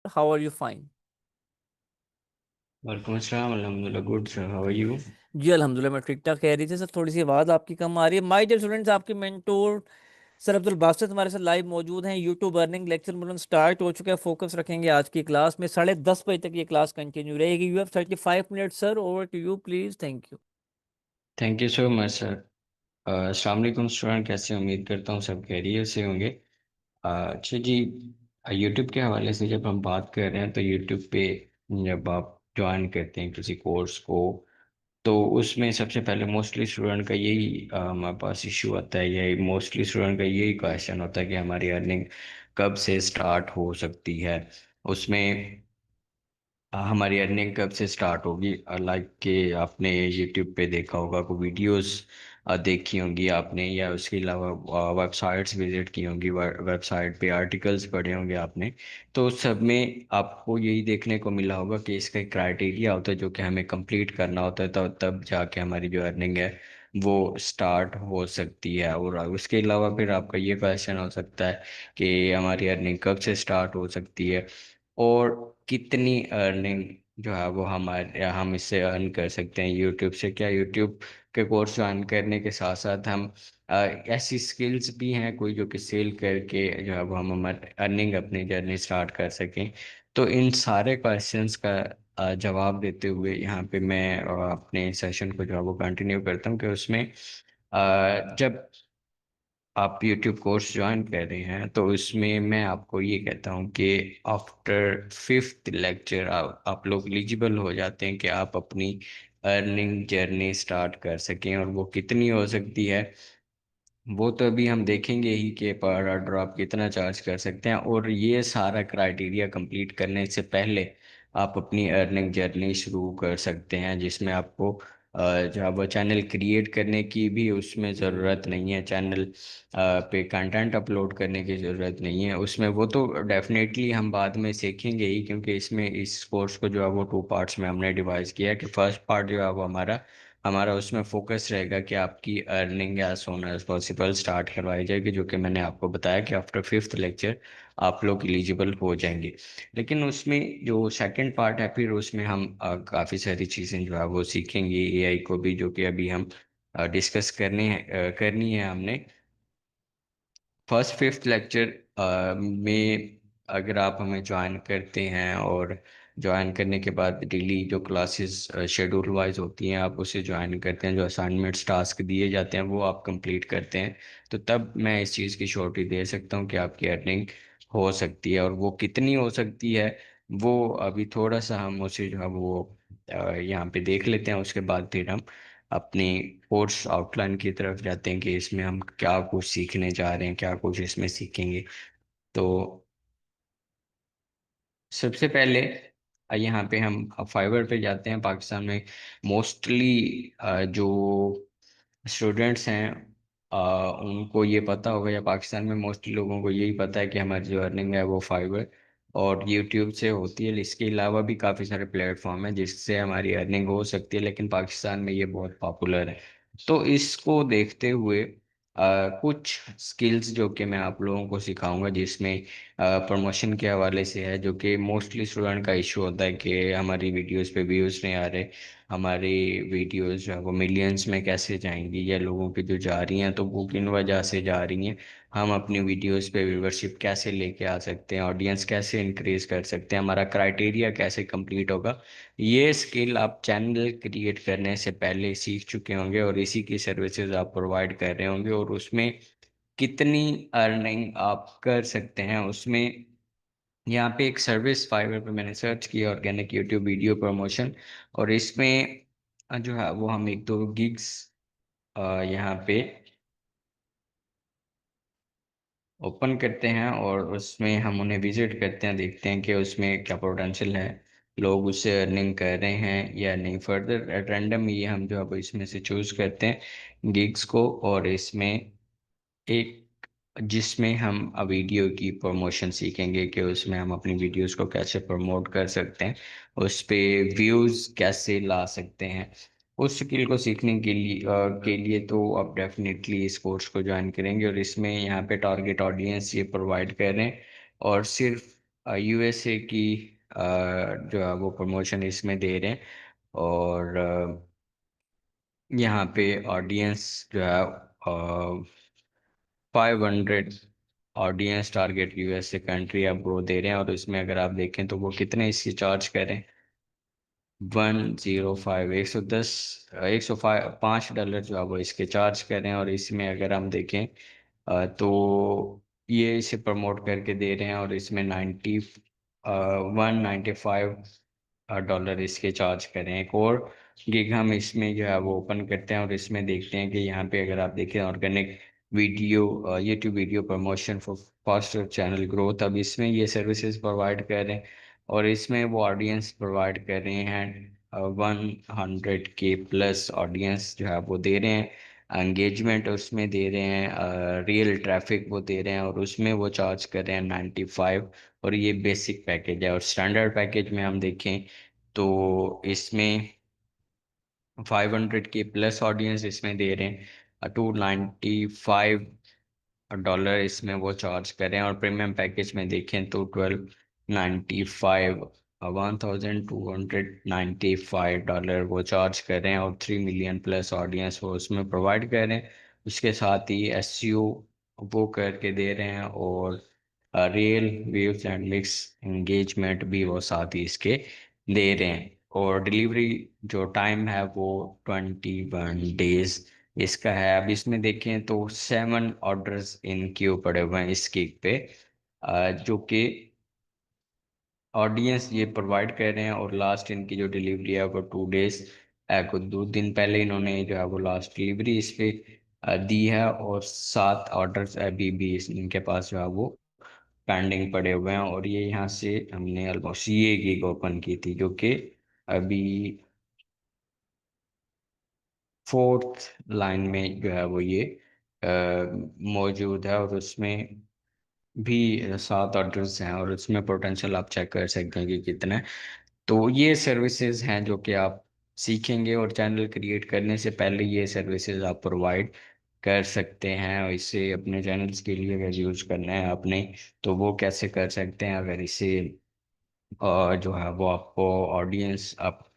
How are you? Fine. वालेकुम अस्सलाम अल्हम्दुलिल्लाह good sir how are you. जी अल्हम्दुलिल्लाह मैं ठीक ठाक कह रही थी सर, थोड़ी सी आवाज़ आपकी कम आ रही है। माय डियर स्टूडेंट्स, आपके मेंटोर सर अब्दुल बासित हमारे साथ लाइव मौजूद हैं। यूट्यूब अर्निंग लेक्चर मतलब स्टार्ट हो चुका है। फोकस रखेंगे आज की क्लास में। 10:30 बजे तक ये क्लास कंटिन्यू रहेगी। You have 35 minute sir, over to you please. Thank you. Thank you so much sir. अस्सलाम वालेकुम स्टूडेंट, कैसे हैं? उम्मीद करता हूँ सब खैरियत से होंगे। अच्छा जी, यूट्यूब के हवाले से जब हम बात कर रहे हैं तो यूट्यूब पे जब आप ज्वाइन करते हैं किसी कोर्स को तो उसमें सबसे पहले मोस्टली स्टूडेंट का यही हमारे पास इशू आता है। यही मोस्टली स्टूडेंट का यही क्वेश्चन होता है कि हमारी अर्निंग कब से स्टार्ट हो सकती है। उसमें हमारी अर्निंग कब से स्टार्ट होगी। लाइक कि आपने यूट्यूब पे देखा होगा, कोई वीडियोस देखी होंगी आपने, या उसके अलावा वेबसाइट्स विजिट की होंगी, वेबसाइट पे आर्टिकल्स पढ़े होंगे आपने। तो उस सब में आपको यही देखने को मिला होगा कि इसका एक क्राइटेरिया होता है जो कि हमें कंप्लीट करना होता है, तो तब जाके हमारी जो अर्निंग है वो स्टार्ट हो सकती है। और उसके अलावा फिर आपका ये क्वेश्चन हो सकता है कि हमारी अर्निंग कब से स्टार्ट हो सकती है और कितनी अर्निंग जो है वो हमारे हम इससे अर्न कर सकते हैं यूट्यूब से। क्या यूट्यूब के कोर्स ज्वाइन करने के साथ साथ हम ऐसी स्किल्स भी हैं कोई जो कि सेल करके जो है वो हम हमारे अर्निंग अपनी जर्नी स्टार्ट कर सकें। तो इन सारे क्वेश्चंस का जवाब देते हुए यहाँ पे मैं अपने सेशन को जो है वो कंटिन्यू करता हूँ कि उसमें जब आप यूट्यूब कोर्स ज्वाइन कर रहे हैं तो इसमें मैं आपको ये कहता हूँ कि आफ्टर फिफ्थ लेक्चर आप लोग एलिजिबल हो जाते हैं कि आप अपनी अर्निंग जर्नी स्टार्ट कर सकें। और वो कितनी हो सकती है वो तो अभी हम देखेंगे ही कि पर ऑर्डर आप कितना चार्ज कर सकते हैं। और ये सारा क्राइटेरिया कंप्लीट करने से पहले आप अपनी अर्निंग जर्नी शुरू कर सकते हैं, जिसमें आपको जो है वो चैनल क्रिएट करने की भी उसमें ज़रूरत नहीं है। चैनल पे कंटेंट अपलोड करने की ज़रूरत नहीं है उसमें। वो तो डेफिनेटली हम बाद में सीखेंगे ही, क्योंकि इसमें इस कोर्स को जो है वो टू पार्ट्स में हमने डिवाइड किया है कि फर्स्ट पार्ट जो है वो हमारा हमारा उसमें फोकस रहेगा कि आपकी earning as soon as possible start करवाई जाएगी, जो कि मैंने आपको बताया कि आफ्टर फिफ्थ लेक्चर आप लोग एलिजिबल हो जाएंगे। लेकिन उसमें जो सेकंड पार्ट है फिर उसमें हम काफ़ी सारी चीज़ें जो है वो सीखेंगे एआई को भी, जो कि अभी हम डिस्कस करनी है हमने। फर्स्ट फिफ्थ लेक्चर में अगर आप हमें ज्वाइन करते हैं और ज्वाइन करने के बाद डेली जो क्लासेस शेड्यूल वाइज होती हैं आप उसे ज्वाइन करते हैं, जो असाइनमेंट्स टास्क दिए जाते हैं वो आप कंप्लीट करते हैं, तो तब मैं इस चीज़ की श्योरिटी दे सकता हूँ कि आपकी अर्निंग हो सकती है। और वो कितनी हो सकती है वो अभी थोड़ा सा हम उसे जो है वो यहाँ पे देख लेते हैं। उसके बाद फिर हम अपनी कोर्स आउटलाइन की तरफ जाते हैं कि इसमें हम क्या कुछ सीखने जा रहे हैं, क्या कुछ इसमें सीखेंगे। तो सबसे पहले यहाँ पे हम फाइवर पे जाते हैं। पाकिस्तान में मोस्टली जो स्टूडेंट्स हैं उनको ये पता होगा, या पाकिस्तान में मोस्टली लोगों को यही पता है कि हमारी जो अर्निंग है वो फाइवर और यूट्यूब से होती है। इसके अलावा भी काफ़ी सारे प्लेटफॉर्म हैं जिससे हमारी अर्निंग हो सकती है, लेकिन पाकिस्तान में ये बहुत पॉपुलर है। तो इसको देखते हुए कुछ स्किल्स जो कि मैं आप लोगों को सिखाऊंगा, जिसमें प्रमोशन के हवाले से है, जो कि मोस्टली स्टूडेंट का इशू होता है कि हमारी वीडियोस पे व्यूज़ नहीं आ रहे, हमारी वीडियोस जो है वो मिलियंस में कैसे जाएंगी, या लोगों की जो जा रही हैं तो वो किन वजह से जा रही हैं, हम अपनी वीडियोस पे व्यूवरशिप कैसे लेके आ सकते हैं, ऑडियंस कैसे इंक्रीज कर सकते हैं, हमारा क्राइटेरिया कैसे कंप्लीट होगा। ये स्किल आप चैनल क्रिएट करने से पहले सीख चुके होंगे और इसी की सर्विसेज आप प्रोवाइड कर रहे होंगे। और उसमें कितनी अर्निंग आप कर सकते हैं उसमें यहाँ पे एक सर्विस फाइवर पे मैंने सर्च किया, ऑर्गेनिक यूट्यूब वीडियो प्रमोशन। और इसमें जो है वो हम एक दो गिग्स यहाँ पे ओपन करते हैं और उसमें हम उन्हें विजिट करते हैं, देखते हैं कि उसमें क्या पोटेंशियल है, लोग उससे अर्निंग कर रहे हैं या नहीं। फर्दर एट रैंडम ये हम जो है वो इसमें से चूज करते हैं गिग्स को, और इसमें एक जिसमें हम वीडियो की प्रमोशन सीखेंगे कि उसमें हम अपनी वीडियोस को कैसे प्रमोट कर सकते हैं, उस पे व्यूज़ कैसे ला सकते हैं। उस स्किल को सीखने के लिए तो आप डेफिनेटली इस कोर्स को ज्वाइन करेंगे। और इसमें यहाँ पे टारगेट ऑडियंस ये प्रोवाइड कर रहे हैं, और सिर्फ यूएसए की जो है वो प्रमोशन इसमें दे रहे हैं। और यहाँ पे ऑडियंस जो है 500 ऑडियंस टारगेट यूएसए कंट्री अब वो दे रहे हैं। और इसमें अगर आप देखें तो वो कितने इसकी चार्ज करें, 105, 110, 105 $5 जो है वो इसके चार्ज कर रहे हैं। और इसमें अगर हम देखें तो ये इसे प्रमोट करके दे रहे हैं और इसमें 195 डॉलर इसके चार्ज करें। एक और गिग हम इसमें जो है वो ओपन करते हैं और इसमें देखते हैं कि यहाँ पे अगर आप देखें organic video, YouTube video promotion for faster channel growth, अब इसमें ये सर्विसेज प्रोवाइड कर रहे हैं। और इसमें वो ऑडियंस प्रोवाइड कर रहे हैं, 100K+ ऑडियंस जो है वो दे रहे हैं, एंगेजमेंट उसमें दे रहे हैं, रियल ट्रैफिक वो दे रहे हैं, और उसमें वो चार्ज कर रहे हैं 95। और ये बेसिक पैकेज है। और स्टैंडर्ड पैकेज में हम देखें तो इसमें 500K+ ऑडियंस इसमें दे रहे हैं, $295 इसमें वो चार्ज करें। और प्रीमियम पैकेज में देखें तो 1295, $1295 वो चार्ज करें। और 3 मिलियन+ ऑडियंस वो उसमें प्रोवाइड करें। उसके साथ ही एसईओ वो करके दे रहे हैं, और real views and mix engagement भी वो साथ ही इसके दे रहे हैं। और डिलीवरी जो टाइम है वो 21 डेज इसका है। अब इसमें देखें तो 7 ऑर्डर्स इन क्यू पड़े हुए हैं इस केक पे, जो कि ऑडियंस ये प्रोवाइड कर रहे हैं। और लास्ट इनकी जो डिलीवरी है वो 2 डेज, कुछ 2 दिन पहले इन्होंने जो है वो लास्ट डिलीवरी इस पे दी है। और 7 ऑर्डर्स अभी भी इनके पास जो है वो पेंडिंग पड़े हुए हैं। और ये यहाँ से हमने ऑलमोस्ट ये गिग ओपन की थी जो कि अभी फोर्थ लाइन में जो है वो ये मौजूद है। और उसमें भी 7 ऑर्डर्स हैं, और उसमें पोटेंशियल आप चेक कर सकते हैं कि कितना है। तो ये सर्विसेज हैं जो कि आप सीखेंगे, और चैनल क्रिएट करने से पहले ये सर्विसेज आप प्रोवाइड कर सकते हैं। और इसे अपने चैनल्स के लिए अगर यूज करना है आपने, तो वो कैसे कर सकते हैं। अगर इसे जो है वो आपको ऑडियंस आप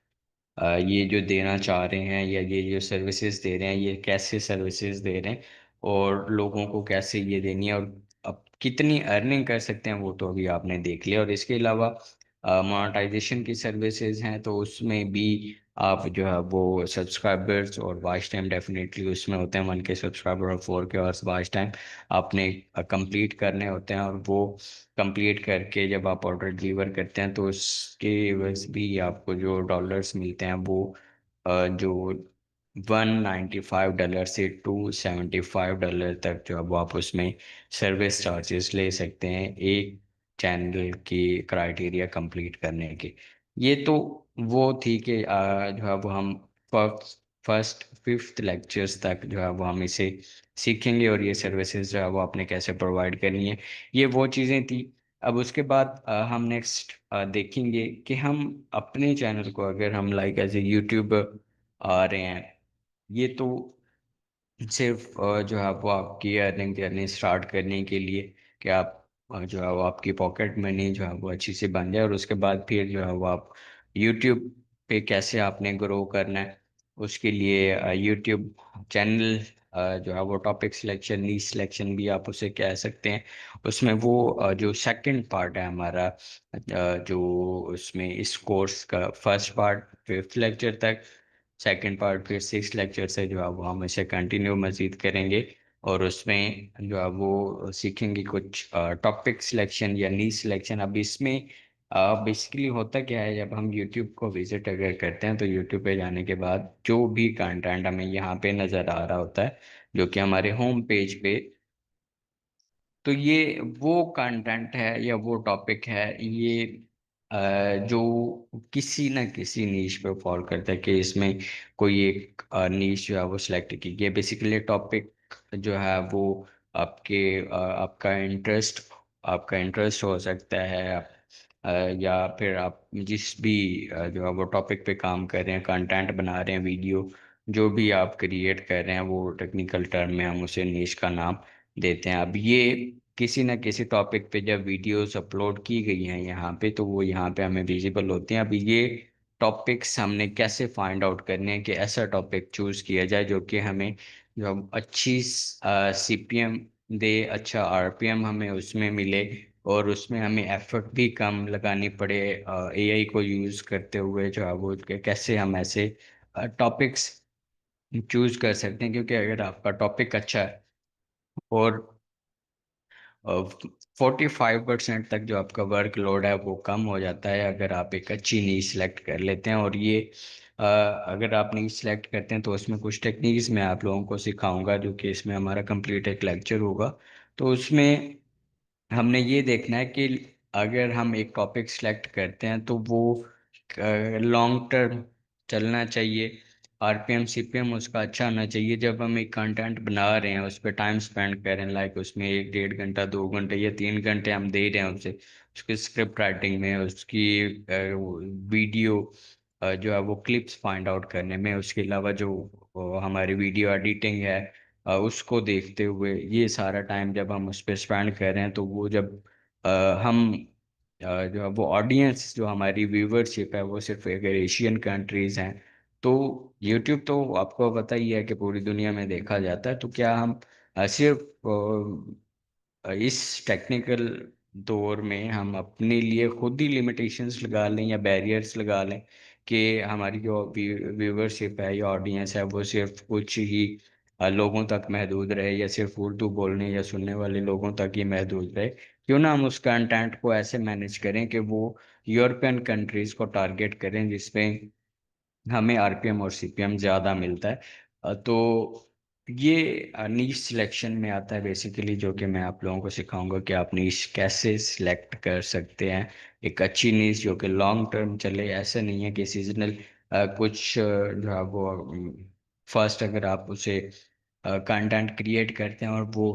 ये जो देना चाह रहे हैं, या ये जो सर्विसेज दे रहे हैं, ये कैसे सर्विसेज दे रहे हैं, और लोगों को कैसे ये देनी है, और अब कितनी अर्निंग कर सकते हैं वो तो अभी आपने देख लिया। और इसके अलावा मोनेटाइजेशन की सर्विसेज हैं, तो उसमें भी आप जो है वो सब्सक्राइबर्स और वॉच टाइम डेफिनेटली उसमें होते हैं, 1K सब्सक्राइबर और 4K वॉच टाइम आपने कंप्लीट करने होते हैं। और वो कंप्लीट करके जब आप ऑर्डर डिलीवर करते हैं तो उसके एवज भी आपको जो डॉलर्स मिलते हैं वो जो $195 से $275 तक जो है वो आप उसमें सर्विस चार्जेस ले सकते हैं एक चैनल की क्राइटेरिया कंप्लीट करने के। ये तो वो थी कि जो है वो हम फर्स्ट फर्स्ट फिफ्थ लेक्चर्स तक जो है वो हम इसे सीखेंगे, और ये सर्विसेज जो है वो आपने कैसे प्रोवाइड करनी है, ये वो चीज़ें थी। अब उसके बाद हम नेक्स्ट देखेंगे कि हम अपने चैनल को अगर हम लाइक एज ए यूट्यूब आ रहे हैं, ये तो सिर्फ जो है वो आपकी अर्निंग जर्नी स्टार्ट करने के लिए, कि आप जो है वो आपकी पॉकेट मनी जो है वो अच्छी से बन जाए। और उसके बाद फिर जो है वो आप यूट्यूब पे कैसे आपने ग्रो करना है, उसके लिए यूट्यूब चैनल जो है वो टॉपिक सिलेक्शन, नीश सिलेक्शन भी आप उसे कह सकते हैं। उसमें वो जो सेकंड पार्ट है हमारा, जो उसमें इस कोर्स का फर्स्ट पार्ट 5th लेक्चर तक, सेकंड पार्ट फिर 6th लेक्चर से जो है वो हम इसे कंटिन्यू मजीद करेंगे। और उसमें जो है वो सीखेंगे कुछ टॉपिक सिलेक्शन या नी सिलेक्शन। अब इसमें बेसिकली होता क्या है, जब हम यूट्यूब को विजिट अगर करते हैं तो यूट्यूब पे जाने के बाद जो भी कंटेंट हमें यहाँ पे नज़र आ रहा होता है, जो कि हमारे होम पेज पे, तो ये वो कंटेंट है या वो टॉपिक है, ये जो किसी न किसी नीश पे फॉल करता है, कि इसमें कोई एक नीश जो है वो सिलेक्ट की गई है। बेसिकली टॉपिक जो है वो आपके आपका इंटरेस्ट हो सकता है, या फिर आप जिस भी जो है वो टॉपिक पे काम कर रहे हैं, कंटेंट बना रहे हैं, वीडियो जो भी आप क्रिएट कर रहे हैं, वो टेक्निकल टर्म में हम उसे नीश का नाम देते हैं। अब ये किसी ना किसी टॉपिक पे जब वीडियोस अपलोड की गई हैं यहाँ पे, तो वो यहाँ पे हमें विजिबल होते हैं। अभी ये टॉपिक्स हमने कैसे फाइंड आउट करने हैं कि ऐसा टॉपिक चूज किया जाए जो कि हमें जो अच्छी सीपीएम दे, अच्छा आरपीएम हमें उसमें मिले, और उसमें हमें एफर्ट भी कम लगानी पड़े एआई को यूज करते हुए, जो है वो कैसे हम ऐसे टॉपिक्स चूज कर सकते हैं। क्योंकि अगर आपका टॉपिक अच्छा है और 45% तक जो आपका वर्कलोड है वो कम हो जाता है अगर आप एक अच्छी नीश सेलेक्ट कर लेते हैं। और ये अगर आप नीश सेलेक्ट करते हैं तो उसमें कुछ टेक्निक्स मैं आप लोगों को सिखाऊंगा, जो कि इसमें हमारा कंप्लीट एक लेक्चर होगा। तो उसमें हमने ये देखना है कि अगर हम एक टॉपिक सेलेक्ट करते हैं तो वो लॉन्ग टर्म चलना चाहिए, आरपीएम सीपीएम उसका अच्छा होना चाहिए। जब हम एक कंटेंट बना रहे हैं उस पर टाइम स्पेंड कर रहे हैं, लाइक उसमें 1 1.5 घंटा 2 घंटे या 3 घंटे हम दे रहे हैं उसे, उसकी स्क्रिप्ट राइटिंग में, उसकी वीडियो जो है वो क्लिप्स फाइंड आउट करने में, उसके अलावा जो हमारी वीडियो एडिटिंग है उसको देखते हुए, ये सारा टाइम जब हम उस पर स्पेंड कर रहे हैं, तो वो जब अ, हम जो है वो ऑडियंस, जो हमारी व्यूवरशिप है वो सिर्फ अगर एशियन कंट्रीज हैं, तो यूट्यूब तो आपको पता ही है कि पूरी दुनिया में देखा जाता है। तो क्या हम सिर्फ इस टेक्निकल दौर में हम अपने लिए खुद ही लिमिटेशंस लगा लें या बैरियर्स लगा लें कि हमारी जो व्यूवरशिप है या ऑडियंस है वो सिर्फ कुछ ही लोगों तक महदूद रहे, या सिर्फ उर्दू बोलने या सुनने वाले लोगों तक ही महदूद रहे? क्यों ना हम उस कंटेंट को ऐसे मैनेज करें कि वो यूरोपियन कंट्रीज को टारगेट करें, जिसमें हमें आरपीएम और सीपीएम ज़्यादा मिलता है। तो ये नीश सिलेक्शन में आता है बेसिकली, जो कि मैं आप लोगों को सिखाऊंगा कि आप नीश कैसे सिलेक्ट कर सकते हैं। एक अच्छी नीश जो कि लॉन्ग टर्म चले, ऐसा नहीं है कि सीजनल कुछ जो है वो फर्स्ट अगर आप उसे कंटेंट क्रिएट करते हैं और वो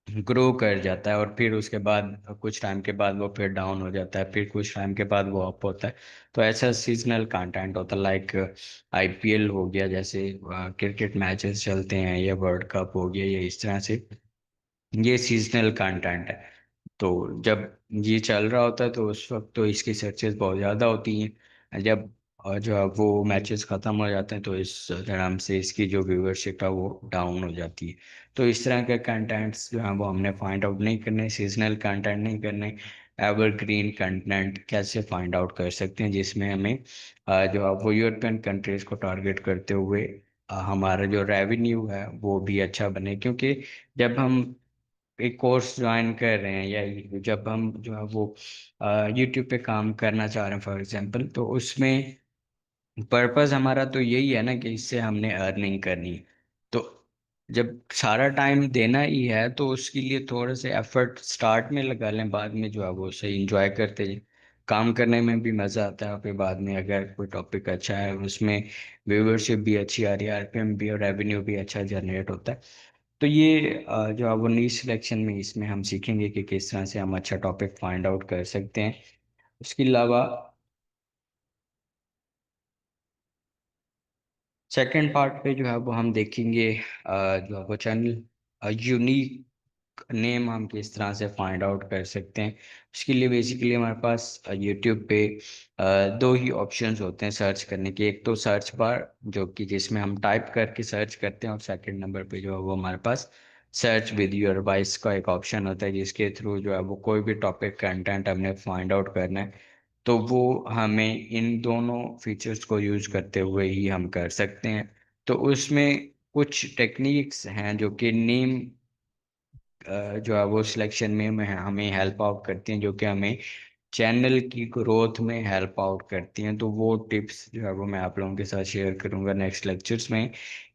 ग्रो कर जाता है, और फिर उसके बाद कुछ टाइम के बाद वो फिर डाउन हो जाता है, फिर कुछ टाइम के बाद वो अप होता है। तो ऐसा सीजनल कंटेंट होता है, लाइक आईपीएल हो गया, जैसे क्रिकेट मैचेस चलते हैं, या वर्ल्ड कप हो गया, या इस तरह से ये सीजनल कंटेंट है। तो जब ये चल रहा होता है तो उस वक्त तो इसकी सर्चेस बहुत ज़्यादा होती हैं। जब जो है वो मैचेस ख़त्म हो जाते हैं तो इस तरह से इसकी जो व्यूवरशिप है वो डाउन हो जाती है। तो इस तरह के कंटेंट्स जो हैं वो हमने फाइंड आउट नहीं करने, सीजनल कंटेंट नहीं करने। एवरग्रीन कंटेंट कैसे फाइंड आउट कर सकते हैं जिसमें हमें जो है वो यूरोपियन कंट्रीज़ को टारगेट करते हुए हमारा जो रेवेन्यू है वो भी अच्छा बने। क्योंकि जब हम एक कोर्स ज्वाइन कर रहे हैं, या जब हम जो है वो यूट्यूब पे काम करना चाह रहे हैं फॉर एग्जांपल, तो उसमें पर्पस हमारा तो यही है ना कि इससे हमने अर्निंग करनी है। तो जब सारा टाइम देना ही है तो उसके लिए थोड़े से एफर्ट स्टार्ट में लगा लें, बाद में जो है वो सही इंजॉय करते जाएं। काम करने में भी मज़ा आता है, और फिर बाद में अगर कोई टॉपिक अच्छा है, उसमें व्यूवरशिप भी अच्छी आ रही है, आरपीएम भी और रेवेन्यू भी अच्छा जनरेट होता है। तो ये जो है वो नीश सिलेक्शन में इसमें हम सीखेंगे कि किस तरह से हम अच्छा टॉपिक फाइंड आउट कर सकते हैं। उसके अलावा सेकंड पार्ट पे जो है वो हम देखेंगे जो है वो चैनल यूनिक नेम हम किस तरह से फाइंड आउट कर सकते हैं। उसके लिए बेसिकली हमारे पास यूट्यूब पे दो ही ऑप्शंस होते हैं सर्च करने के। एक तो सर्च बार, जो कि जिसमें हम टाइप करके सर्च करते हैं, और सेकंड नंबर पे जो है वो हमारे पास सर्च विद योर वॉइस का एक ऑप्शन होता है, जिसके थ्रू जो है वो कोई भी टॉपिक कंटेंट हमने फाइंड आउट करना है, तो वो हमें इन दोनों फीचर्स को यूज करते हुए ही हम कर सकते हैं। तो उसमें कुछ टेक्निक्स हैं जो कि नेम जो है वो सिलेक्शन में हमें हेल्प आउट करती हैं, जो कि हमें चैनल की ग्रोथ में हेल्प आउट करती हैं। तो वो टिप्स जो है वो मैं आप लोगों के साथ शेयर करूंगा नेक्स्ट लेक्चर्स में,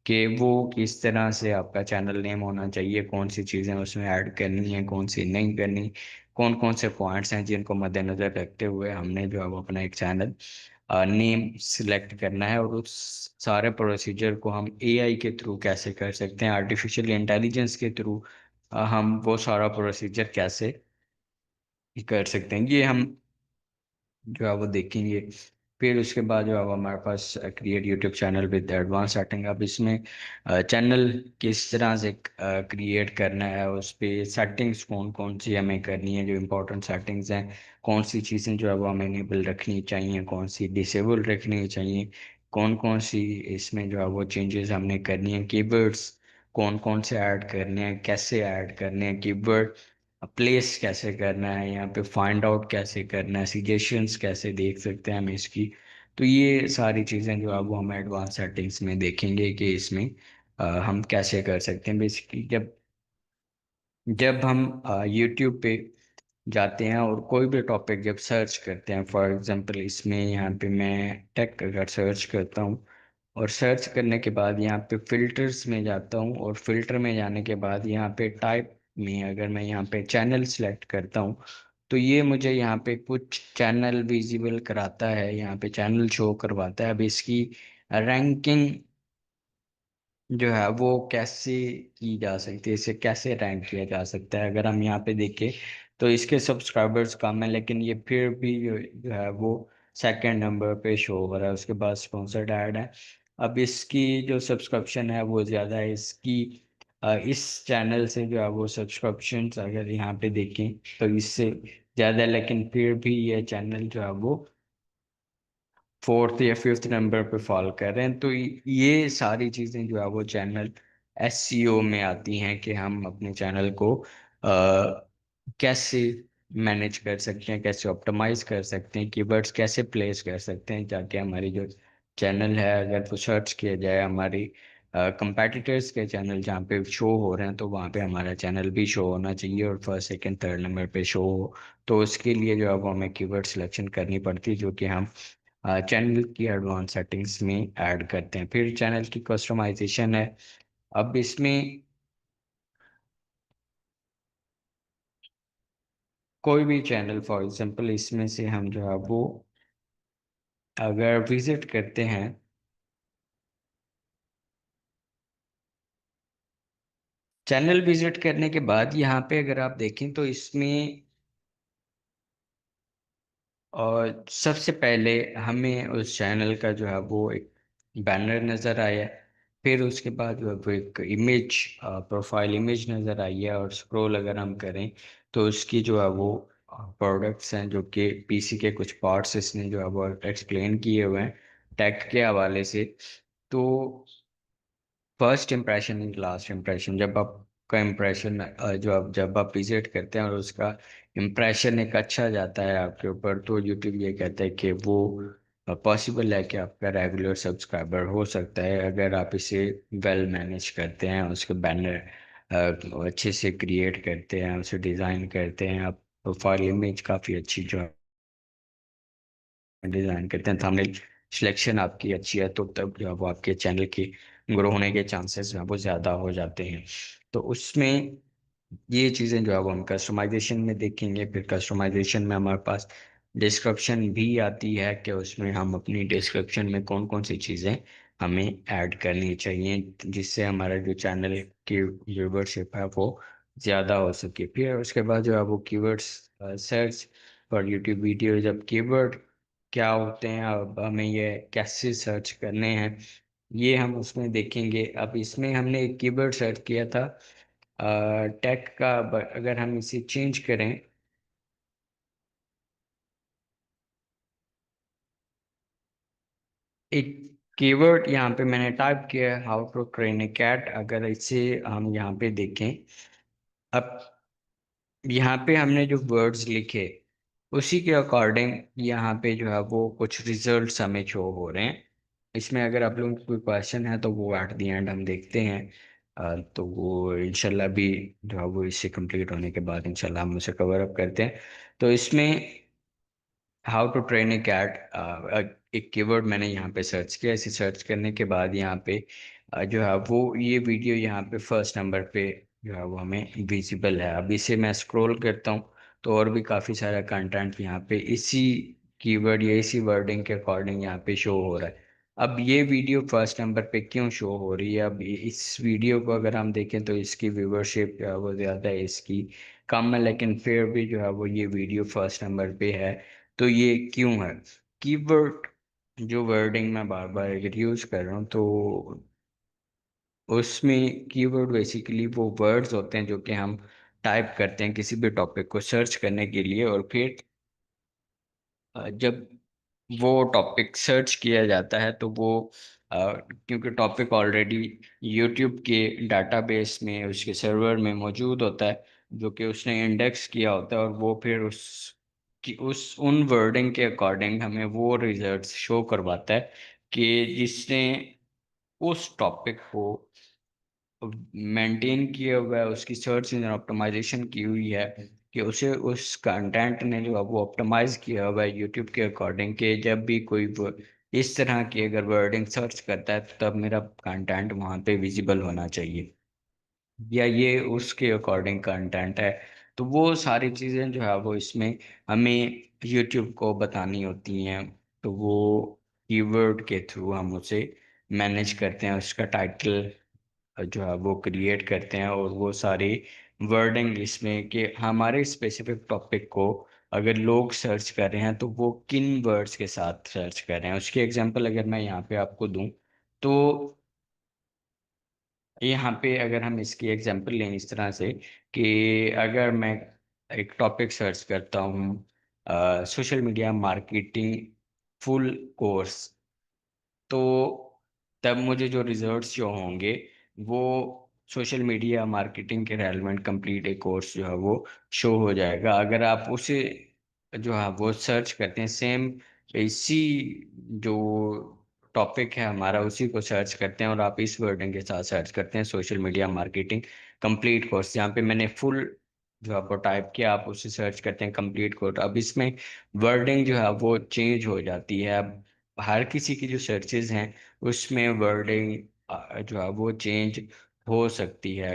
कि वो किस तरह से आपका चैनल नेम होना चाहिए, कौन सी चीज़ें उसमें ऐड करनी है, कौन सी नहीं करनी, कौन कौन से पॉइंट्स हैं जिनको मद्देनजर रखते हुए हमने जो है वो अपना एक चैनल नेम सिलेक्ट करना है। और उस सारे प्रोसीजर को हम एआई के थ्रू कैसे कर सकते हैं, आर्टिफिशियल इंटेलिजेंस के थ्रू हम वो सारा प्रोसीजर कैसे कर सकते हैं, ये हम जो है वो देखेंगे। फिर उसके बाद जो है हमारे पास create YouTube channel with advance setting. अब इसमें चैनल किस तरह से क्रिएट करना है, उस पे सेटिंग्स कौन कौन सी हमें करनी है, जो इम्पोर्टेंट सेटिंग्स हैं, कौन सी चीज़ें जो है वो हमें इनेबल रखनी चाहिए, कौन सी डिसेबल रखनी चाहिए, कौन कौन सी इसमें जो है वो चेंजेस हमने करनी है, कीवर्ड्स कौन कौन से ऐड करने हैं, कैसे ऐड करने हैं, कीवर्ड प्लेस कैसे करना है, यहाँ पे फाइंड आउट कैसे करना है, सजेशंस कैसे देख सकते हैं हम इसकी। तो ये सारी चीज़ें जो है वो हम एडवांस सेटिंग्स में देखेंगे कि इसमें हम कैसे कर सकते हैं। बेसिकली जब जब हम यूट्यूब पे जाते हैं और कोई भी टॉपिक जब सर्च करते हैं, फॉर एग्जांपल इसमें यहाँ पे मैं टेक अगर सर्च करता हूँ, और सर्च करने के बाद यहाँ पे फिल्टर्स में जाता हूँ, और फिल्टर में जाने के बाद यहाँ पे टाइप में अगर मैं यहाँ पे चैनल सेलेक्ट करता हूँ, तो ये मुझे यहाँ पे कुछ चैनल विजिबल कराता है, यहाँ पे चैनल शो करवाता है। अब इसकी रैंकिंग जो है वो कैसे की जा सकती है, इसे कैसे रैंक किया जा सकता है। अगर हम यहाँ पे देखें तो इसके सब्सक्राइबर्स कम है, लेकिन ये फिर भी जो है वो सेकंड नंबर पे शो हो रहा है। उसके बाद स्पॉन्सर्ड ऐड है। अब इसकी जो सब्सक्रिप्शन है वो ज़्यादा है इसकी, इस चैनल से जो है वो सब्सक्रिप्शंस अगर यहाँ पे देखें तो इससे ज़्यादा है, लेकिन फिर भी ये चैनल जो है वो फोर्थ या फिफ्थ नंबर पे फॉल कर रहे हैं। तो ये सारी चीज़ें जो है वो चैनल एसईओ में आती हैं कि हम अपने चैनल को कैसे मैनेज कर सकते हैं, कैसे ऑप्टिमाइज कर सकते हैं, कीवर्ड्स कैसे प्लेस कर सकते हैं, ताकि हमारी जो चैनल है अगर वो सर्च किया जाए हमारी कंपेटिटर्स के चैनल जहाँ पे शो हो रहे हैं, तो वहाँ पे हमारा चैनल भी शो होना चाहिए और फर्स्ट सेकंड थर्ड नंबर पे शो हो। तो उसके लिए जो है वो हमें कीवर्ड सिलेक्शन करनी पड़ती है, जो कि हम चैनल की एडवांस सेटिंग्स में ऐड करते हैं। फिर चैनल की कस्टमाइजेशन है। अब इसमें कोई भी चैनल, फॉर एग्जांपल इसमें से हम जो है वो अगर विजिट करते हैं, चैनल विजिट करने के बाद यहाँ पे अगर आप देखें तो इसमें और सबसे पहले हमें उस चैनल का जो है वो एक बैनर नज़र आया है। फिर उसके बाद जो है वो एक इमेज, प्रोफाइल इमेज नज़र आई है, और स्क्रॉल अगर हम करें तो उसकी जो है वो प्रोडक्ट्स हैं, जो कि पीसी के कुछ पार्ट्स इसने जो है वो एक्सप्लेन किए हुए हैं टेक के हवाले से। तो first impression and last impression, जब आपका इम्प्रेशन जो आप जब आप विजिट करते हैं और उसका इम्प्रेशन एक अच्छा जाता है आपके ऊपर, तो यूट्यूब ये कहता है कि वो पॉसिबल है कि आपका रेगुलर सब्सक्राइबर हो सकता है, अगर आप इसे वेल मैनेज करते हैं, उसके बैनर अच्छे से क्रिएट करते हैं, उसे डिज़ाइन करते हैं, आप प्रोफाइल इमेज काफ़ी अच्छी जो डिज़ाइन करते हैं, थंबनेल सिलेक्शन आपकी अच्छी है, तो तब जो है वो आपके चैनल की ग्रो होने के चांसेस जो है वो ज़्यादा हो जाते हैं। तो उसमें ये चीज़ें जो है वो हम कस्टमाइजेशन में देखेंगे। फिर कस्टमाइजेशन में हमारे पास डिस्क्रिप्शन भी आती है कि उसमें हम अपनी डिस्क्रिप्शन में कौन कौन सी चीज़ें हमें ऐड करनी चाहिए, जिससे हमारा जो चैनल की व्यूवरशिप है वो ज़्यादा हो सके। फिर उसके बाद जो है वो keywords search for YouTube video, जब कीवर्ड क्या होते हैं, अब हमें ये कैसे सर्च करने हैं, ये हम उसमें देखेंगे। अब इसमें हमने एक कीवर्ड सर्च किया था टेक का, अगर हम इसे चेंज करें, एक कीवर्ड यहाँ पे मैंने टाइप किया है how to train a cat, अगर इसे हम यहाँ पे देखें, अब यहाँ पे हमने जो वर्ड्स लिखे उसी के अकॉर्डिंग यहाँ पे जो है वो कुछ रिजल्ट्स हमें शो हो रहे हैं। इसमें अगर आप लोगों को कोई क्वेश्चन है तो वो एट द एंड हम देखते हैं। तो वो इंशाल्लाह भी जो है वो इससे कंप्लीट होने के बाद इंशाल्लाह हम उसे कवर अप करते हैं। तो इसमें how to train a cat एक कीवर्ड मैंने यहाँ पे सर्च किया। इसे सर्च करने के बाद यहाँ पे जो है वो ये वीडियो यहाँ पे फर्स्ट नंबर पे जो है वो हमें विजिबल है। अब इसे मैं स्क्रॉल करता हूँ तो और भी काफ़ी सारा कंटेंट यहाँ पे इसी कीवर्ड या इसी वर्डिंग के अकॉर्डिंग यहाँ पे शो हो रहा है। अब ये वीडियो फर्स्ट नंबर पे क्यों शो हो रही है? अब इस वीडियो को अगर हम देखें तो इसकी व्यूवरशिप जो है वो ज़्यादा है, इसकी कम है, लेकिन फिर भी जो है वो ये वीडियो फर्स्ट नंबर पे है। तो ये क्यों है? कीवर्ड जो वर्डिंग मैं बार बार अगर यूज कर रहा हूँ तो उसमें कीवर्ड बेसिकली वो वर्ड्स होते हैं जो कि हम टाइप करते हैं किसी भी टॉपिक को सर्च करने के लिए, और फिर जब वो टॉपिक सर्च किया जाता है तो वो क्योंकि टॉपिक ऑलरेडी यूट्यूब के डाटाबेस में उसके सर्वर में मौजूद होता है, जो कि उसने इंडेक्स किया होता है, और वो फिर उस उन वर्डिंग के अकॉर्डिंग हमें वो रिजल्ट्स शो करवाता है कि जिसने उस टॉपिक को मेंटेन किया हुआ है, उसकी सर्च इंजन ऑप्टिमाइजेशन की हुई है, कि उसे उस कंटेंट ने जो है वो ऑप्टिमाइज किया हुआ है यूट्यूब के अकॉर्डिंग, कि जब भी कोई इस तरह की अगर वर्डिंग सर्च करता है तो तब मेरा कंटेंट वहां पे विजिबल होना चाहिए, या ये उसके अकॉर्डिंग कंटेंट है। तो वो सारी चीज़ें जो है वो इसमें हमें यूट्यूब को बतानी होती हैं। तो वो कीवर्ड के थ्रू हम उसे मैनेज करते हैं, उसका टाइटल जो है वो क्रिएट करते हैं, और वो सारी वर्डिंग इसमें कि हमारे स्पेसिफिक टॉपिक को अगर लोग सर्च कर रहे हैं तो वो किन वर्ड्स के साथ सर्च कर रहे हैं। उसकी एग्जांपल अगर मैं यहाँ पे आपको दूं तो यहाँ पे अगर हम इसकी एग्जांपल लें इस तरह से कि अगर मैं एक टॉपिक सर्च करता हूँ social media marketing full course, तो तब मुझे जो रिजल्ट्स जो होंगे वो सोशल मीडिया मार्केटिंग के रेलेवेंट कंप्लीट एक कोर्स जो है वो शो हो जाएगा। अगर आप उसे जो है वो सर्च करते हैं सेम इसी जो टॉपिक है हमारा उसी को सर्च करते हैं, और आप इस वर्डिंग के साथ सर्च करते हैं social media marketing complete course, जहाँ पे मैंने फुल जो आपको टाइप किया आप उसे सर्च करते हैं कंप्लीट कोर्स। अब इसमें वर्डिंग जो है वो चेंज हो जाती है। अब हर किसी की जो सर्चेज हैं उसमें वर्डिंग जो है वो चेंज हो सकती है।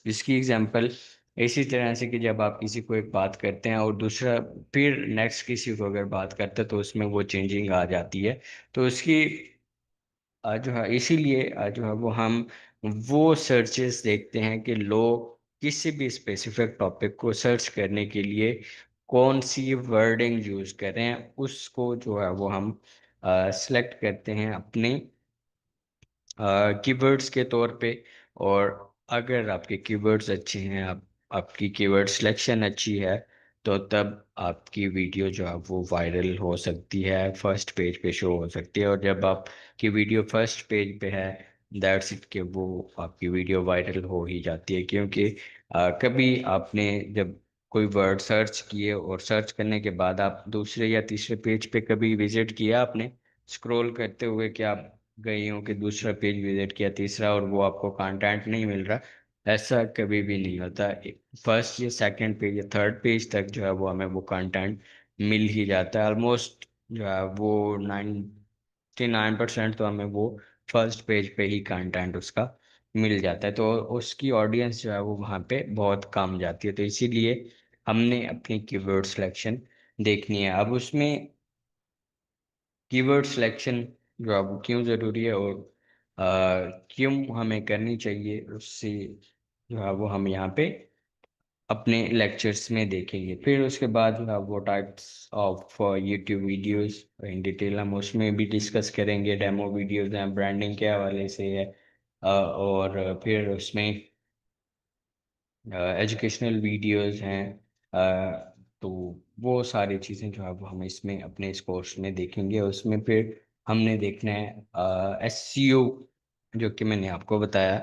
इसकी एग्जांपल इसी तरह से कि जब आप किसी को एक बात करते हैं और दूसरा फिर नेक्स्ट किसी को अगर बात करते हैं तो उसमें वो चेंजिंग आ जाती है। तो उसकी जो है इसीलिए जो है वो हम वो सर्चेस देखते हैं कि लोग किसी भी स्पेसिफिक टॉपिक को सर्च करने के लिए कौन सी वर्डिंग यूज कर रहे हैं, उसको जो है वो हम सेलेक्ट करते हैं अपने कीवर्ड्स के तौर पे। और अगर आपके कीवर्ड्स अच्छे हैं, आपकी कीवर्ड सिलेक्शन अच्छी है, तो तब आपकी वीडियो जो है वो वायरल हो सकती है, फर्स्ट पेज पे शो हो सकती है। और जब आपकी वीडियो फर्स्ट पेज पे है, दैट्स इट कि वो आपकी वीडियो वायरल हो ही जाती है। क्योंकि कभी आपने जब कोई वर्ड सर्च किए और सर्च करने के बाद आप दूसरे या तीसरे पेज पे कभी विजिट किया आपने, स्क्रॉल करते हुए कि आप गई हूँ कि दूसरा पेज विजिट किया, तीसरा, और वो आपको कंटेंट नहीं मिल रहा, ऐसा कभी भी नहीं होता। फर्स्ट या सेकंड पेज या थर्ड पेज तक जो है वो हमें वो कंटेंट मिल ही जाता है। ऑलमोस्ट जो है वो 99% तो हमें वो फर्स्ट पेज पे ही कंटेंट उसका मिल जाता है। तो उसकी ऑडियंस जो है वो वहाँ पे बहुत कम जाती है। तो इसीलिए हमने अपनी कीवर्ड सिलेक्शन देखनी है। अब उसमें कीवर्ड सिलेक्शन जो है वो क्यों ज़रूरी है और क्यों हमें करनी चाहिए, उससे जो है वो हम यहाँ पे अपने लेक्चर्स में देखेंगे। फिर उसके बाद जो है वो types of YouTube videos in detail हम उसमें भी डिस्कस करेंगे। डेमो वीडियोस हैं, ब्रांडिंग के हवाले से है, और फिर उसमें एजुकेशनल वीडियोस हैं। तो वो सारी चीज़ें जो है वो हम इसमें अपने इस कोर्स में देखेंगे। उसमें फिर हमने देखना है एसईओ, जो कि मैंने आपको बताया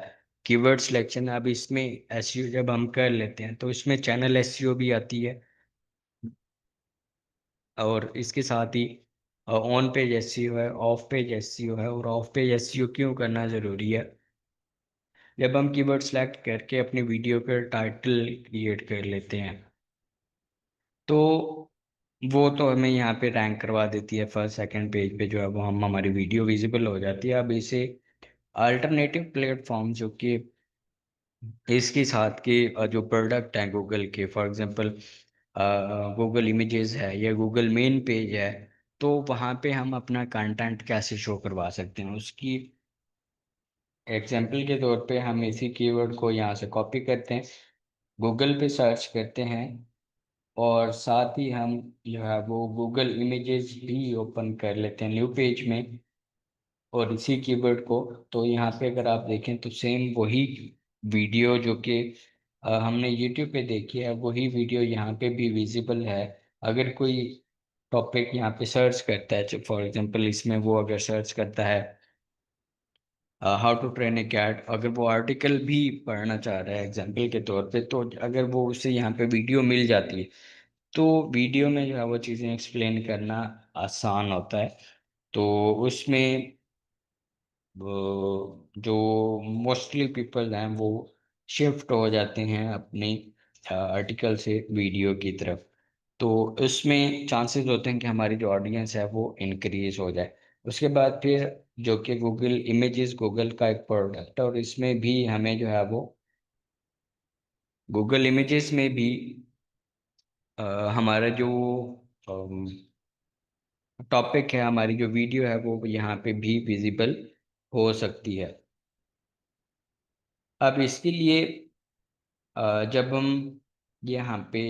कीवर्ड सिलेक्शन। अब इसमें एसईओ जब हम कर लेते हैं तो इसमें चैनल एसईओ भी आती है, और इसके साथ ही ऑन पेज एसईओ है, ऑफ पेज एसईओ है। और ऑफ पेज एसईओ क्यों करना ज़रूरी है? जब हम कीवर्ड सेलेक्ट करके अपनी वीडियो का टाइटल क्रिएट कर लेते हैं तो वो तो हमें यहाँ पे रैंक करवा देती है, फर्स्ट सेकंड पेज पे जो है वो हम हमारी वीडियो विजिबल हो जाती है। अब इसे अल्टरनेटिव प्लेटफॉर्म जो कि इसके साथ के जो प्रोडक्ट हैं गूगल के, फॉर एग्जांपल गूगल इमेजेस है या गूगल मेन पेज है, तो वहाँ पे हम अपना कंटेंट कैसे शो करवा सकते हैं, उसकी एग्जांपल के तौर पे हम इसी कीवर्ड को यहाँ से कॉपी करते हैं, गूगल पे सर्च करते हैं और साथ ही हम जो है वो गूगल इमेजेस भी ओपन कर लेते हैं न्यू पेज में, और इसी कीवर्ड को, तो यहाँ पे अगर आप देखें तो सेम वही वीडियो जो कि हमने यूट्यूब पे देखी है, वही वीडियो यहाँ पे भी विजिबल है। अगर कोई टॉपिक यहाँ पे सर्च करता है, फॉर एग्जांपल इसमें वो अगर सर्च करता है how to train a cat, अगर वो आर्टिकल भी पढ़ना चाह रहा है एग्जांपल के तौर पे, तो अगर वो उसे यहाँ पे वीडियो मिल जाती है, तो वीडियो में जो है वो चीज़ें एक्सप्लेन करना आसान होता है। तो उसमें जो मोस्टली पीपल हैं वो शिफ्ट हो जाते हैं अपने आर्टिकल से वीडियो की तरफ। तो इसमें चांसेस होते हैं कि हमारी जो ऑडियंस है वो इंक्रीज हो जाए। उसके बाद फिर जो कि गूगल इमेजेस, गूगल का एक प्रोडक्ट है, और इसमें भी हमें जो है वो गूगल इमेजेस में भी हमारा जो टॉपिक है, हमारी जो वीडियो है वो यहाँ पे भी विजिबल हो सकती है। अब इसके लिए जब हम यहाँ पे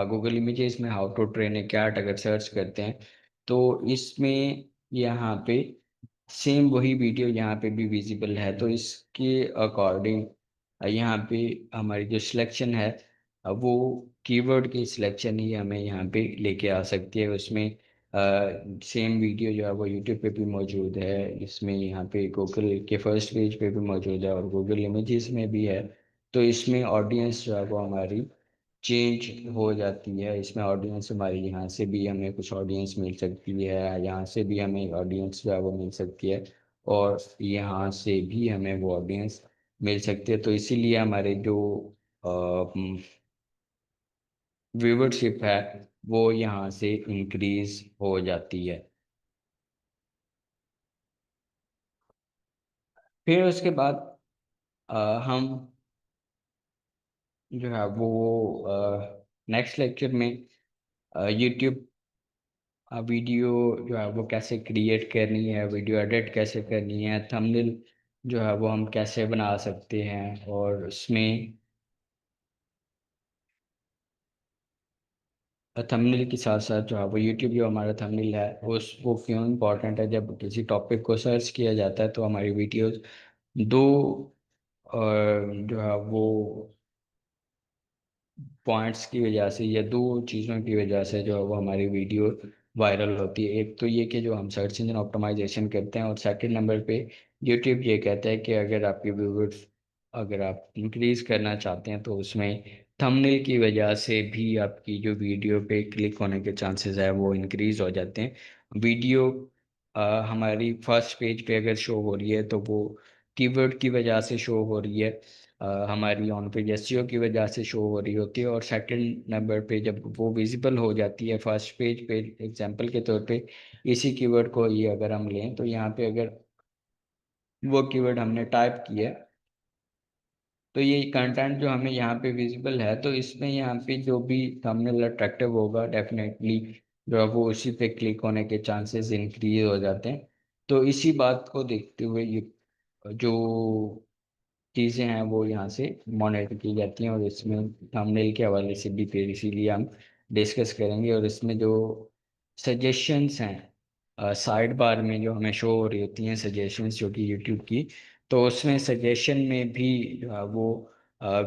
गूगल इमेजेस में how to train a cat अगर सर्च करते हैं, तो इसमें यहाँ पे सेम वही वीडियो यहाँ पे भी विजिबल है। तो इसके अकॉर्डिंग यहाँ पे हमारी जो सिलेक्शन है, वो कीवर्ड की सिलेक्शन ही हमें यहाँ पे लेके आ सकती है। उसमें सेम वीडियो जो है वो यूट्यूब पे भी मौजूद है, इसमें यहाँ पे गूगल के फर्स्ट पेज पे भी मौजूद है, और गूगल इमेजेस में भी है। तो इसमें ऑडियंस जो है वो हमारी चेंज हो जाती है। इसमें ऑडियंस हमारी यहाँ से भी हमें कुछ ऑडियंस मिल सकती है, यहाँ से भी हमें ऑडियंस जो है वो मिल सकती है, और यहाँ से भी हमें वो ऑडियंस मिल सकती है। तो इसीलिए हमारे जो व्यूवरशिप है वो यहाँ से इंक्रीज हो जाती है। फिर उसके बाद हम जो है वो नेक्स्ट लेक्चर में यूट्यूब वीडियो जो है वो कैसे क्रिएट करनी है, वीडियो एडिट कैसे करनी है, थंबनेल जो है वो हम कैसे बना सकते हैं, और उसमें थंबनेल के साथ साथ जो है वो यूट्यूब जो हमारा थंबनेल है उस वो क्यों इम्पोर्टेंट है। जब किसी टॉपिक को सर्च किया जाता है तो हमारी वीडियोस दो जो है वो पॉइंट्स की वजह से, या दो चीज़ों की वजह से जो है वो हमारी वीडियो वायरल होती है। एक तो ये कि जो हम सर्च इंजन ऑप्टिमाइजेशन करते हैं, और सेकंड नंबर पे यूट्यूब ये कहता है कि अगर आपकी व्यूअर्स अगर आप इंक्रीज करना चाहते हैं, तो उसमें थंबनेल की वजह से भी आपकी जो वीडियो पे क्लिक होने के चांसेस है वो इंक्रीज हो जाते हैं। वीडियो हमारी फर्स्ट पेज पे अगर शो हो रही है तो वो कीवर्ड की वजह से शो हो रही है, हमारी ऑन पेज एसईओ की वजह से शो हो रही होती है। और सेकंड नंबर पे जब वो विजिबल हो जाती है फर्स्ट पेज पे, एग्जांपल के तौर पे इसी कीवर्ड को ये अगर हम लें, तो यहाँ पे अगर वो कीवर्ड हमने टाइप किया, तो ये कंटेंट जो हमें यहाँ पे विजिबल है, तो इसमें यहाँ पे जो भी थंबनेल अट्रैक्टिव होगा डेफिनेटली जो है वो उसी पे क्लिक होने के चांसेस इंक्रीज हो जाते हैं। तो इसी बात को देखते हुए ये जो चीज़ें हैं वो यहाँ से मॉनिटर की जाती हैं, और इसमें थंबनेल के हवाले से भी फिर इसीलिए हम डिस्कस करेंगे। और इसमें जो सजेशंस हैं साइड बार में जो हमें शो हो रही होती हैं सजेशंस जो कि यूट्यूब की, तो उसमें सजेशन में भी जो है वो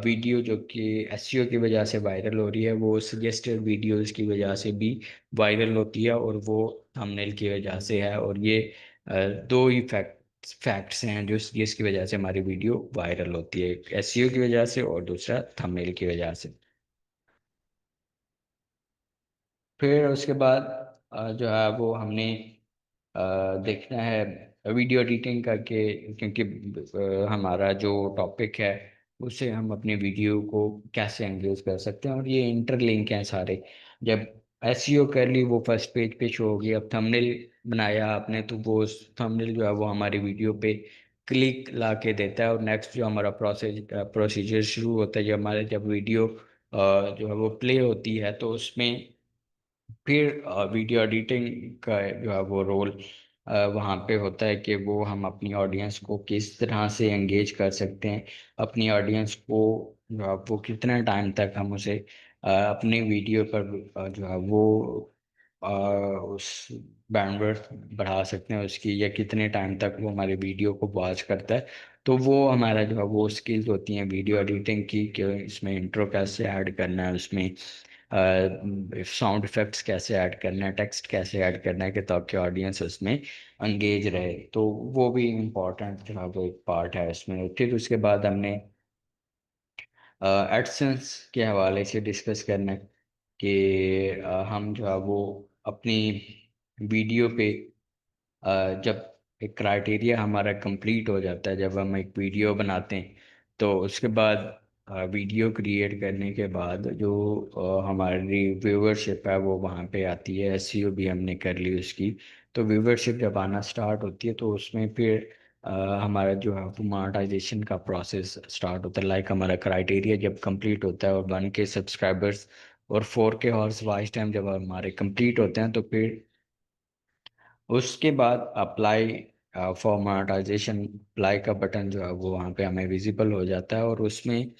वीडियो जो कि एसईओ की वजह से वायरल हो रही है, वो सजेस्टेड वीडियोस की वजह से भी वायरल होती है, और वो थंबनेल की वजह से है। और ये दो ही फैक्ट्स हैं जो जिसकी वजह से हमारी वीडियो वायरल होती है, एक एसईओ की वजह से और दूसरा थंबनेल की वजह से। फिर उसके बाद जो है वो हमने देखना है वीडियो एडिटिंग करके, क्योंकि हमारा जो टॉपिक है उससे हम अपनी वीडियो को कैसे एंगेज कर सकते हैं, और ये इंटरलिंक हैं सारे। जब एसईओ कर ली, वो फर्स्ट पेज पे शो होगी। अब थंबनेल बनाया आपने, तो वो थंबनेल जो है वो हमारी वीडियो पे क्लिक ला के देता है, और नेक्स्ट जो हमारा प्रोसीजर शुरू होता है, जब हमारे जब वीडियो जो है वो प्ले होती है, तो उसमें फिर वीडियो एडिटिंग का जो है वो रोल वहाँ पे होता है कि वो हम अपनी ऑडियंस को किस तरह से एंगेज कर सकते हैं, अपनी ऑडियंस को जो है वो कितना टाइम तक हम उसे अपने वीडियो पर जो है वो उस बैंडविड्थ बढ़ा सकते हैं उसकी, या कितने टाइम तक वो हमारे वीडियो को वॉच करता है। तो वो हमारा जो है वो स्किल्स होती हैं वीडियो एडिटिंग की, कि इसमें इंट्रो कैसे ऐड करना है, उसमें साउंड इफेक्ट्स कैसे ऐड करना है, टेक्स्ट कैसे ऐड करना है, कि ताकि ऑडियंस उसमें अंगेज रहे। तो वो भी इम्पोर्टेंट जो है वो एक पार्ट है इसमें। फिर उसके बाद हमने एडसेंस के हवाले से डिस्कस करना है कि हम जो है वो अपनी वीडियो पे जब एक क्राइटेरिया हमारा कंप्लीट हो जाता है, जब हम एक वीडियो बनाते हैं, तो उसके बाद वीडियो क्रिएट करने के बाद जो हमारी व्यूअरशिप है वो वहाँ पे आती है। एसईओ भी हमने कर ली उसकी। तो व्यूअरशिप जब आना स्टार्ट होती है तो उसमें फिर हमारा जो है वो मोनेटाइजेशन का प्रोसेस स्टार्ट होता है। लाइक हमारा क्राइटेरिया जब कंप्लीट होता है और 1K सब्सक्राइबर्स और 4K हॉर्स वॉच टाइम जब हमारे कंप्लीट होते हैं, तो फिर उसके बाद अप्लाई फॉर मोनेटाइजेशन, अप्लाई का बटन जो है वो वहाँ पे हमें विजिबल हो जाता है। और उसमें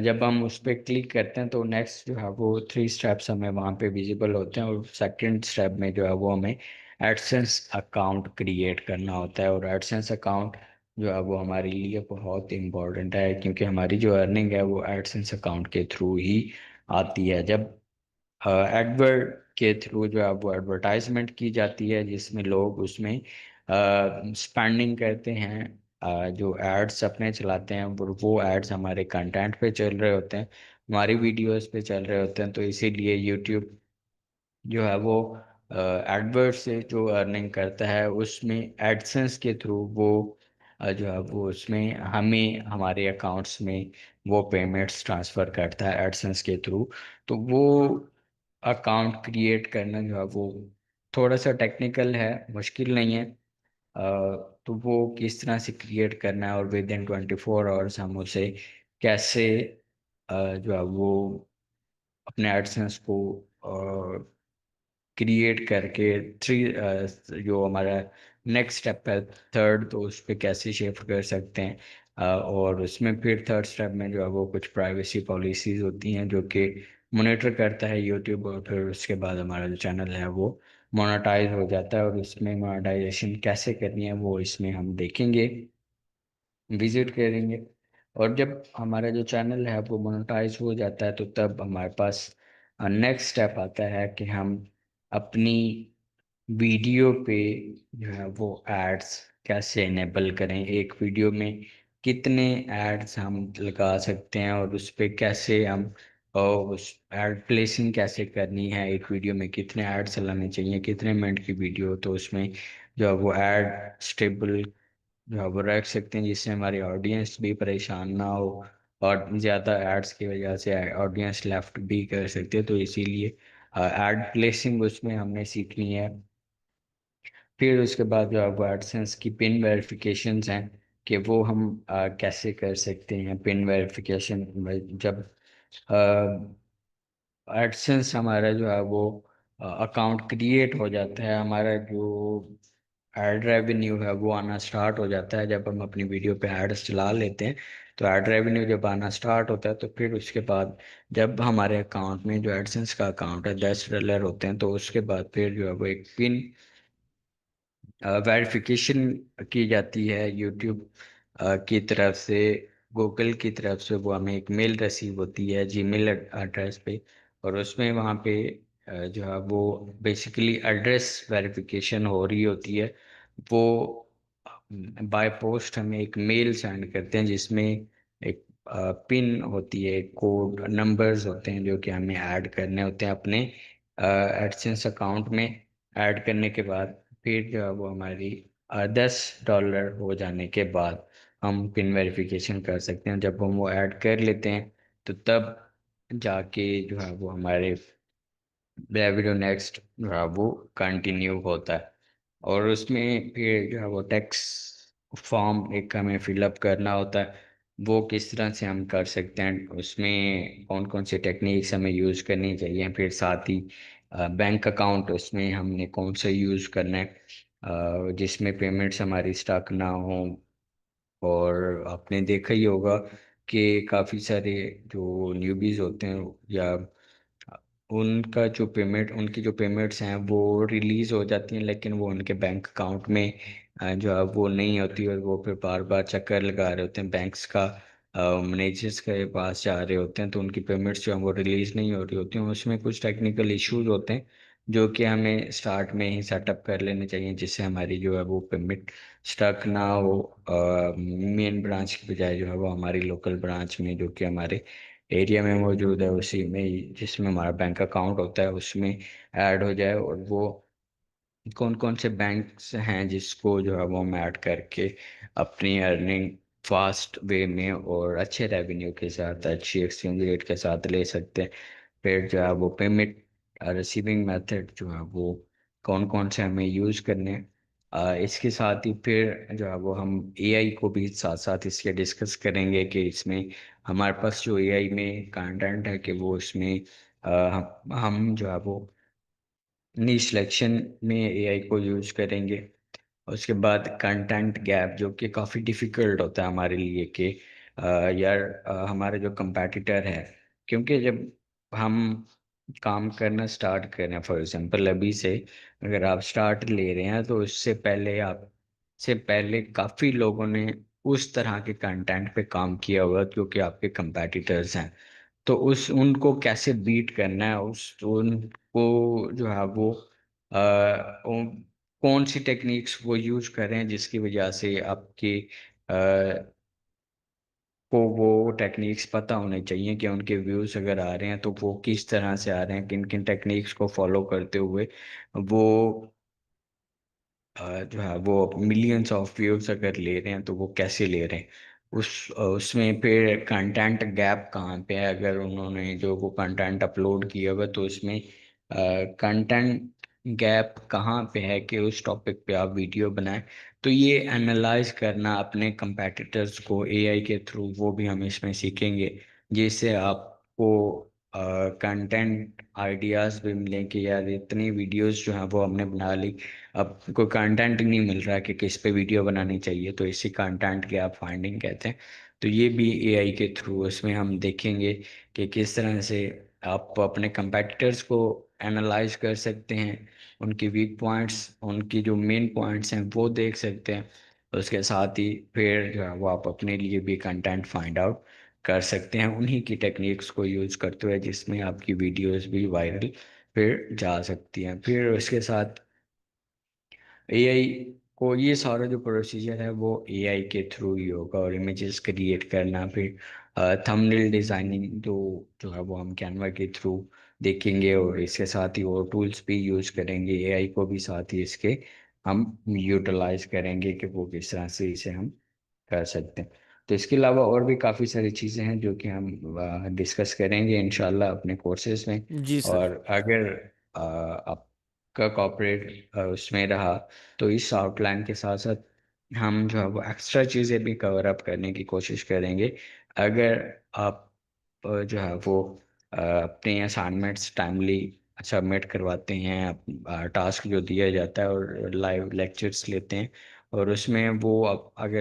जब हम उस पर क्लिक करते हैं तो नेक्स्ट जो है वो 3 स्टेप्स हमें वहाँ पे विजिबल होते हैं। और सेकंड स्टेप में जो है वो हमें एडसेंस अकाउंट क्रिएट करना होता है। और एडसेंस अकाउंट जो है वो हमारे लिए बहुत इम्पोर्टेंट है, क्योंकि हमारी जो अर्निंग है वो एडसेंस अकाउंट के थ्रू ही आती है। जब एडवर्ड के थ्रू जो है वो एडवर्टाइजमेंट की जाती है, जिसमें लोग उसमें स्पेंडिंग करते हैं, जो एड्स अपने चलाते हैं, वो एड्स हमारे कंटेंट पे चल रहे होते हैं, हमारी वीडियोस पे चल रहे होते हैं। तो इसीलिए यूट्यूब जो है वो एडवर्ड से जो अर्निंग करता है उसमें एडसेंस के थ्रू वो जो है वो उसमें हमें हमारे अकाउंट्स में वो पेमेंट्स ट्रांसफ़र करता है एडसेंस के थ्रू। तो वो अकाउंट क्रिएट करना जो है वो थोड़ा सा टेक्निकल है, मुश्किल नहीं है। तो वो किस तरह से क्रिएट करना है और विद इन 24 आवर्स हम उसे कैसे जो है वो अपने एडसेंस को क्रिएट करके जो हमारा नेक्स्ट स्टेप है थर्ड, तो उस पर कैसे शिफ्ट कर सकते हैं। और उसमें फिर थर्ड स्टेप में जो है वो कुछ प्राइवेसी पॉलिसीज होती हैं जो कि मॉनिटर करता है यूट्यूब। और फिर उसके बाद हमारा जो चैनल है वो मोनेटाइज हो जाता है। और इसमें मोनेटाइजेशन कैसे करनी है वो इसमें हम देखेंगे, विजिट करेंगे। और जब हमारा जो चैनल है वो मोनेटाइज हो जाता है तो तब हमारे पास नेक्स्ट स्टेप आता है कि हम अपनी वीडियो पे जो है वो एड्स कैसे इनेबल करें। एक वीडियो में कितने एड्स हम लगा सकते हैं और उस पे कैसे हम उस एड प्लेसिंग कैसे करनी है, एक वीडियो में कितने एड चलाने चाहिए, कितने मिनट की वीडियो, तो उसमें जो है वो एड स्टेबल जो है वो रख सकते हैं, जिससे हमारी ऑडियंस भी परेशान ना हो। और ज़्यादा एड्स की वजह से ऑडियंस लेफ्ट भी कर सकते हैं। तो इसीलिए एड प्लेसिंग उसमें हमने सीखनी है। फिर उसके बाद जो है वो एडसेंस की पिन वेरिफिकेशंस हैं, कि वो हम कैसे कर सकते हैं पिन वेरिफिकेशन। जब एडसेंस हमारा जो है वो अकाउंट क्रिएट हो जाता है, हमारा जो एड रेवेन्यू है वो आना स्टार्ट हो जाता है। जब हम अपनी वीडियो पे एड्स चला लेते हैं तो एड रेवेन्यू जब आना स्टार्ट होता है, तो फिर उसके बाद जब हमारे अकाउंट में जो एडसेंस का अकाउंट है $10 होते हैं, तो उसके बाद फिर जो है वो एक पिन वेरिफिकेशन की जाती है यूट्यूब की तरफ से, गूगल की तरफ से। वो हमें एक मेल रिसीव होती है जीमेल एड्रेस पे। और उसमें वहाँ पे जो है वो बेसिकली एड्रेस वेरिफिकेशन हो रही होती है। वो बाय पोस्ट हमें एक मेल सेंड करते हैं, जिसमें एक पिन होती है, कोड नंबर्स होते हैं जो कि हमें ऐड करने होते हैं अपने एडसेंस अकाउंट में। ऐड करने के बाद फिर जो है वो हमारी $10 हो जाने के बाद हम पिन वेरिफिकेशन कर सकते हैं। जब हम वो ऐड कर लेते हैं तो तब जाके जो है वो हमारे वीडियो नेक्स्ट जो है वो कंटिन्यू होता है। और उसमें फिर जो है वो टैक्स फॉर्म एक हमें फिलअप करना होता है। वो किस तरह से हम कर सकते हैं, उसमें कौन कौन सी टेक्निक्स हमें यूज़ करनी चाहिए। फिर साथ ही बैंक अकाउंट उसमें हमने कौन सा यूज़ करना है जिसमें पेमेंट्स हमारी स्टक ना हो। और आपने देखा ही होगा कि काफ़ी सारे जो न्यूबीज होते हैं या उनका जो पेमेंट उनकी जो पेमेंट्स हैं वो रिलीज हो जाती हैं, लेकिन वो उनके बैंक अकाउंट में जो है वो नहीं होती, और वो फिर बार बार चक्कर लगा रहे होते हैं बैंक्स का, मैनेजर्स के पास जा रहे होते हैं, तो उनकी पेमेंट्स जो है वो रिलीज नहीं हो रही होती हैं। उसमें कुछ टेक्निकल इश्यूज होते हैं जो कि हमें स्टार्ट में ही सेटअप कर लेने चाहिए, जिससे हमारी जो है वो पेमेंट स्टक ना हो मेन ब्रांच की बजाय, जो है वो हमारी लोकल ब्रांच में जो कि हमारे एरिया में मौजूद है उसी में जिसमें हमारा बैंक अकाउंट होता है उसमें ऐड हो जाए। और वो कौन कौन से बैंक्स हैं जिसको जो है वो हम ऐड करके अपनी अर्निंग फास्ट वे में और अच्छे रेवेन्यू के साथ, अच्छी एक्सचेंज रेट के साथ ले सकते हैं। फिर जो है वो पेमेंट रिसीविंग मेथड जो है वो कौन कौन से हमें यूज़ करने हैं। इसके साथ ही फिर जो है वो हम एआई को भी साथ साथ इसके डिस्कस करेंगे कि इसमें हमारे पास जो एआई में कंटेंट है कि वो इसमें हम जो है वो नी सिलेक्शन में एआई को यूज करेंगे। उसके बाद कंटेंट गैप जो कि काफ़ी डिफिकल्ट होता है हमारे लिए कि यार हमारे जो कंपेटिटर है, क्योंकि जब हम काम करना स्टार्ट कर रहे हैं, फॉर एग्जांपल अभी से अगर आप स्टार्ट ले रहे हैं तो उससे पहले आप से पहले काफ़ी लोगों ने उस तरह के कंटेंट पे काम किया हुआ क्योंकि आपके कंपेटिटर्स हैं। तो उस उनको कैसे बीट करना है, उस उनको जो है वो कौन सी टेक्निक्स वो यूज कर रहे हैं जिसकी वजह से आपके को वो टेक्निक्स पता होने चाहिए कि उनके व्यूज अगर आ रहे हैं तो वो किस तरह से आ रहे हैं, किन किन टेक्निक्स को फॉलो करते हुए वो जो है वो मिलियंस ऑफ व्यूज अगर ले रहे हैं तो वो कैसे ले रहे हैं। उसमें फिर कंटेंट गैप कहाँ पे है, अगर उन्होंने जो वो कंटेंट अपलोड किया हुआ तो उसमें कंटेंट गैप कहाँ पे है कि उस टॉपिक पे आप वीडियो बनाएं। तो ये एनालाइज करना अपने कंपेटिटर्स को एआई के थ्रू वो भी हम इसमें सीखेंगे, जिससे आपको कंटेंट आइडियाज भी मिलें कि यार इतनी वीडियोस जो हैं वो हमने बना ली, अब कोई कंटेंट नहीं मिल रहा है कि किस पे वीडियो बनानी चाहिए, तो इसी कंटेंट के आप फाइंडिंग कहते हैं। तो ये भी एआई के थ्रू उसमें हम देखेंगे कि किस तरह से आप अपने कंपेटिटर्स को एनालाइज कर सकते हैं, उनकी वीक पॉइंट्स, उनकी जो मेन पॉइंट्स हैं वो देख सकते हैं। उसके साथ ही फिर जो है वो आप अपने लिए भी कंटेंट फाइंड आउट कर सकते हैं उन्हीं की टेक्निक्स को यूज़ करते हुए, जिसमें आपकी वीडियोस भी वायरल फिर जा सकती हैं। फिर उसके साथ एआई को ये सारा जो प्रोसीजर है वो एआई के थ्रू ही होगा, और इमेजेस क्रिएट करना, फिर थंबनेल डिजाइनिंग जो जो है वो हम कैनवा के थ्रू देखेंगे, और इसके साथ ही और टूल्स भी यूज करेंगे एआई को भी, साथ ही इसके हम यूटिलाइज करेंगे कि वो किस तरह से इसे हम कर सकते हैं। तो इसके अलावा और भी काफ़ी सारी चीज़ें हैं जो कि हम डिस्कस करेंगे इंशाल्लाह अपने कोर्सेज में। जी सर। और अगर आपका कॉपरेट उसमें रहा तो इस आउटलाइन के साथ साथ हम जो है वो एक्स्ट्रा चीज़ें भी कवर अप करने की कोशिश करेंगे। अगर आप जो है वो अपने असाइनमेंट्स टाइमली सबमिट करवाते हैं, टास्क जो दिया जाता है और लाइव लेक्चर्स लेते हैं, और उसमें वो अगर